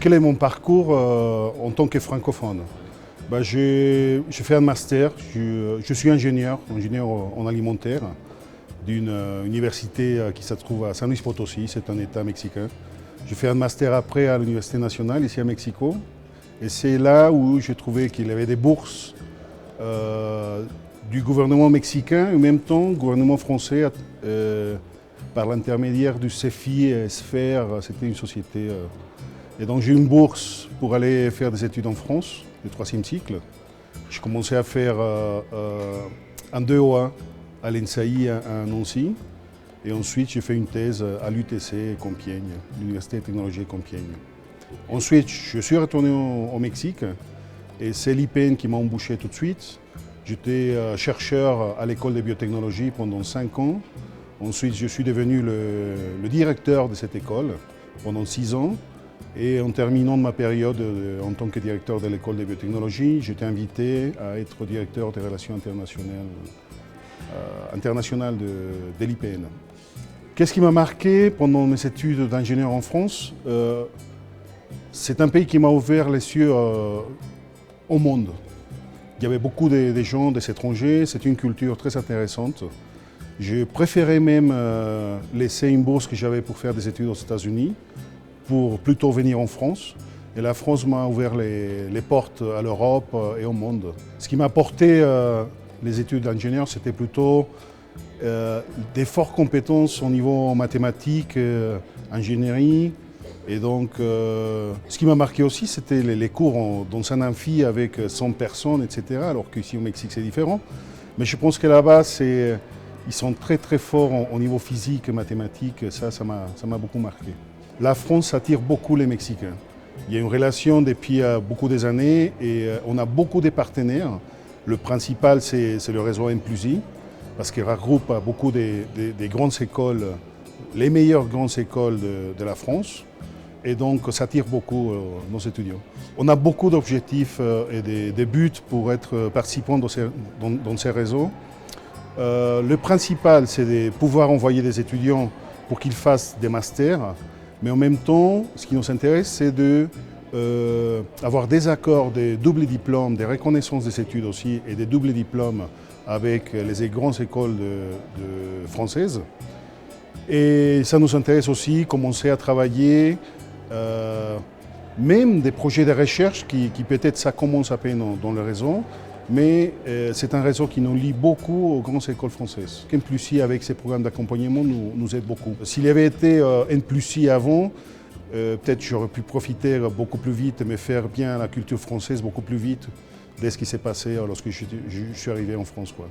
quel est mon parcours en tant que francophone? J'ai fait un master, je suis ingénieur en alimentaire d'une université qui se trouve à San Luis Potosí, c'est un État mexicain. J'ai fait un master après à l'Université nationale ici à Mexico. Et c'est là où j'ai trouvé qu'il y avait des bourses du gouvernement mexicain et en même temps du gouvernement français par l'intermédiaire du CEFI et SFER, c'était une société. Et donc j'ai eu une bourse pour aller faire des études en France, le troisième cycle. J'ai commencé à faire un 2OA à l'ENSAI à Nancy. Et ensuite j'ai fait une thèse à l'UTC Compiègne, l'Université de technologie Compiègne. Ensuite, je suis retourné au Mexique et c'est l'IPN qui m'a embauché tout de suite. J'étais chercheur à l'école de biotechnologie pendant 5 ans. Ensuite, je suis devenu le directeur de cette école pendant 6 ans. Et en terminant ma période en tant que directeur de l'école de biotechnologie, j'étais invité à être directeur des relations internationales de l'IPN. Qu'est-ce qui m'a marqué pendant mes études d'ingénieur en France? C'est un pays qui m'a ouvert les yeux au monde. Il y avait beaucoup de gens, des étrangers, c'est une culture très intéressante. J'ai préféré même laisser une bourse que j'avais pour faire des études aux États-Unis, pour plutôt venir en France. Et la France m'a ouvert les portes à l'Europe et au monde. Ce qui m'a apporté les études d'ingénieur, c'était plutôt des fortes compétences au niveau mathématiques, ingénierie. Et donc, ce qui m'a marqué aussi, c'était les cours dans un amphi avec 100 personnes, etc. Alors qu'ici au Mexique, c'est différent. Mais je pense que là-bas, ils sont très très forts au niveau physique et mathématique. Ça m'a beaucoup marqué. La France attire beaucoup les Mexicains. Il y a une relation depuis beaucoup des années et on a beaucoup de partenaires. Le principal, c'est le réseau M+I, parce qu'il regroupe beaucoup des grandes écoles, les meilleures grandes écoles de la France. Et donc, ça attire beaucoup nos étudiants. On a beaucoup d'objectifs et des buts pour être participants dans ces réseaux. Le principal, c'est de pouvoir envoyer des étudiants pour qu'ils fassent des masters. Mais en même temps, ce qui nous intéresse, c'est d'avoir des accords de double diplôme, des reconnaissances des études aussi, et des doubles diplômes avec les grandes écoles françaises. Et ça nous intéresse aussi commencer à travailler même des projets de recherche qui peut-être ça commence à peine dans le réseau, mais c'est un réseau qui nous lie beaucoup aux grandes écoles françaises. N+I avec ses programmes d'accompagnement nous aide beaucoup. S'il y avait été N+I avant, peut-être j'aurais pu profiter beaucoup plus vite et me faire bien la culture française beaucoup plus vite dès ce qui s'est passé lorsque je suis arrivé en France, quoi.